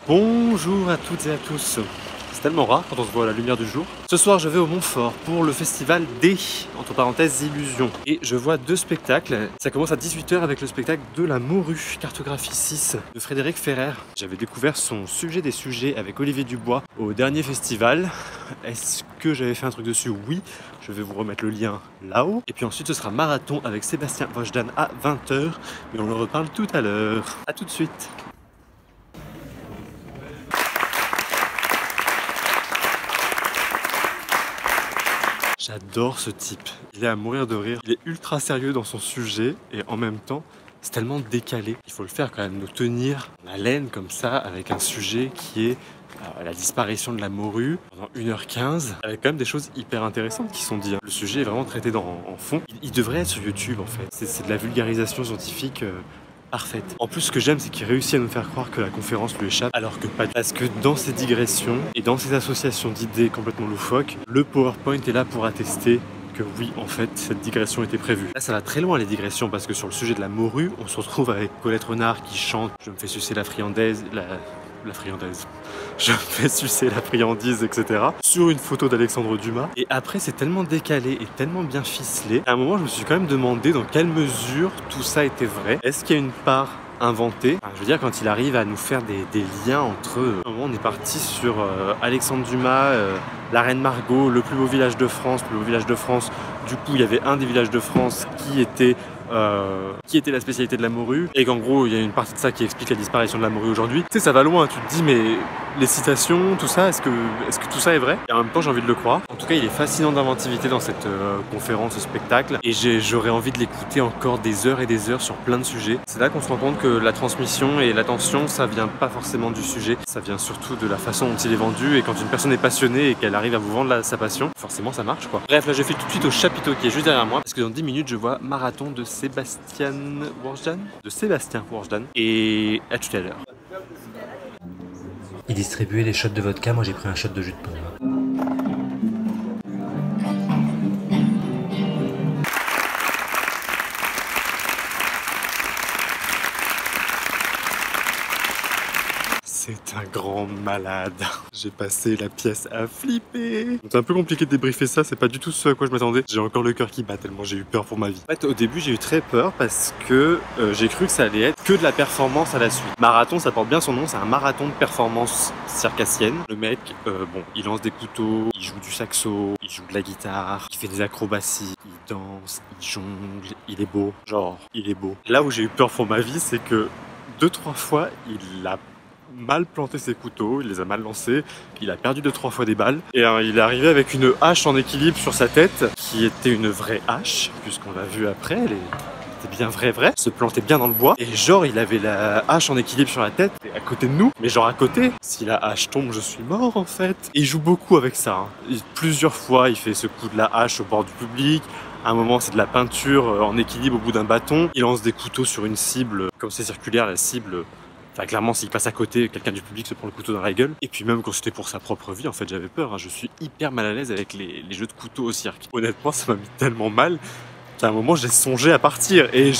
Bonjour à toutes et à tous. C'est tellement rare quand on se voit à la lumière du jour. Ce soir, je vais au Montfort pour le festival des, entre parenthèses, illusions. Et je vois deux spectacles. Ça commence à 18 h avec le spectacle de la Morue, cartographie 6 de Frédéric Ferrer. J'avais découvert son sujet des sujets avec Olivier Dubois au dernier festival. Est-ce que j'avais fait un truc dessus? Oui. Je vais vous remettre le lien là-haut. Et puis ensuite, ce sera marathon avec Sébastien Wojdan à 20 h. Mais on en reparle tout à l'heure. A tout de suite. J'adore ce type, il est à mourir de rire, il est ultra sérieux dans son sujet et en même temps c'est tellement décalé. Il faut le faire quand même, nous tenir en haleine comme ça avec un sujet qui est la disparition de la morue pendant 1 h 15 avec quand même des choses hyper intéressantes qui sont dites. Le sujet est vraiment traité en fond, il devrait être sur YouTube en fait, c'est de la vulgarisation scientifique parfaite. En plus, ce que j'aime, c'est qu'il réussit à nous faire croire que la conférence lui échappe, alors que pas. Parce que dans ses digressions et dans ses associations d'idées complètement loufoques, le PowerPoint est là pour attester que oui, en fait, cette digression était prévue. Là, ça va très loin les digressions, parce que sur le sujet de la morue, on se retrouve avec Colette Renard qui chante « Je me fais sucer la friandaise », la friandaise. Je me fais sucer la friandise, etc. sur une photo d'Alexandre Dumas. Et après, c'est tellement décalé et tellement bien ficelé. À un moment, je me suis quand même demandé dans quelle mesure tout ça était vrai. Est-ce qu'il y a une part inventée? Je veux dire, quand il arrive à nous faire des liens entre eux. À un moment, on est parti sur Alexandre Dumas, la Reine Margot, le plus beau village de France, le plus beau village de France. Du coup, il y avait un des villages de France qui était la spécialité de la morue, et qu'en gros il y a une partie de ça qui explique la disparition de la morue aujourd'hui. Tu sais, ça va loin, tu te dis mais les citations, tout ça, est-ce que tout ça est vrai? Et en même temps j'ai envie de le croire. En tout cas, il est fascinant d'inventivité dans cette conférence, ce spectacle, et j'aurais envie de l'écouter encore des heures et des heures sur plein de sujets. C'est là qu'on se rend compte que la transmission et l'attention, ça vient pas forcément du sujet, ça vient surtout de la façon dont il est vendu, et quand une personne est passionnée et qu'elle arrive à vous vendre sa passion, forcément ça marche quoi. Bref, là je file tout de suite au chapiteau qui est juste derrière moi, parce que dans 10 minutes je vois marathon de Sébastien Wojdan, et à tout à l'heure. Il distribuait les shots de vodka, moi j'ai pris un shot de jus de pomme. C'est un grand malade. J'ai passé la pièce à flipper. C'est un peu compliqué de débriefer ça, c'est pas du tout ce à quoi je m'attendais. J'ai encore le cœur qui bat tellement j'ai eu peur pour ma vie. En fait, au début, j'ai eu très peur parce que j'ai cru que ça allait être que de la performance à la suite. Marathon, ça porte bien son nom, c'est un marathon de performance circassienne. Le mec, bon, il lance des couteaux, il joue du saxo, il joue de la guitare, il fait des acrobaties, il danse, il jongle, il est beau. Genre, il est beau. Là où j'ai eu peur pour ma vie, c'est que 2-3 fois, il a mal planté ses couteaux, il les a mal lancés, il a perdu 2-3 fois des balles, et il est arrivé avec une hache en équilibre sur sa tête, qui était une vraie hache, puisqu'on l'a vu après, elle était bien vraie, se plantait bien dans le bois, et genre il avait la hache en équilibre sur la tête, et à côté de nous, mais genre à côté, si la hache tombe, je suis mort en fait. Et il joue beaucoup avec ça, hein. Plusieurs fois il fait ce coup de la hache au bord du public. À un moment, c'est de la peinture en équilibre au bout d'un bâton, il lance des couteaux sur une cible, comme c'est circulaire, la cible. Enfin, clairement, s'il passe à côté, quelqu'un du public se prend le couteau dans la gueule. Et puis même quand c'était pour sa propre vie, en fait, j'avais peur. Hein. Je suis hyper mal à l'aise avec les jeux de couteau au cirque. Honnêtement, ça m'a mis tellement mal qu'à un moment, j'ai songé à partir. Et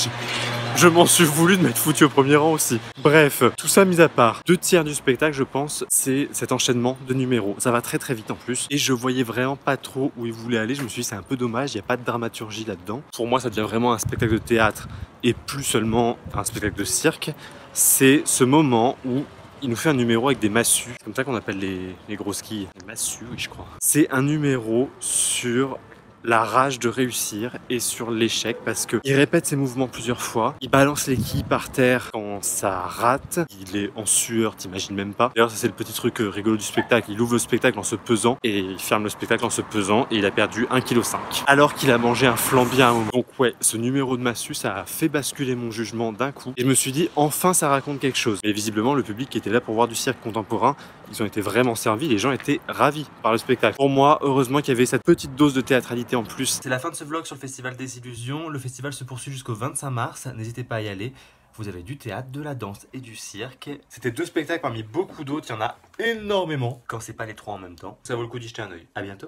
je m'en suis voulu de m'être foutu au premier rang aussi. Bref, tout ça mis à part, 2/3 du spectacle, je pense, c'est cet enchaînement de numéros. Ça va très très vite en plus. Et je voyais vraiment pas trop où il voulait aller. Je me suis dit, c'est un peu dommage, il n'y a pas de dramaturgie là-dedans. Pour moi, ça devient vraiment un spectacle de théâtre et plus seulement un spectacle de cirque. C'est ce moment où il nous fait un numéro avec des massues. C'est comme ça qu'on appelle les grosses quilles. Les massues, oui, je crois. C'est un numéro sur la rage de réussir et sur l'échec, parce que il répète ses mouvements plusieurs fois, il balance les quilles par terre quand ça rate, il est en sueur, t'imagines même pas. D'ailleurs, ça c'est le petit truc rigolo du spectacle, il ouvre le spectacle en se pesant et il ferme le spectacle en se pesant, et il a perdu 1,5 kg alors qu'il a mangé un flambi à un moment. Donc ouais, ce numéro de massue, ça a fait basculer mon jugement d'un coup, et je me suis dit enfin ça raconte quelque chose. Et visiblement le public qui était là pour voir du cirque contemporain, ils ont été vraiment servis, les gens étaient ravis par le spectacle. Pour moi, heureusement qu'il y avait cette petite dose de théâtralité en plus. C'est la fin de ce vlog sur le Festival des Illusions. Le festival se poursuit jusqu'au 25 mars, n'hésitez pas à y aller. Vous avez du théâtre, de la danse et du cirque. C'était 2 spectacles parmi beaucoup d'autres, il y en a énormément quand c'est pas les 3 en même temps. Ça vaut le coup d'y jeter un œil. À bientôt.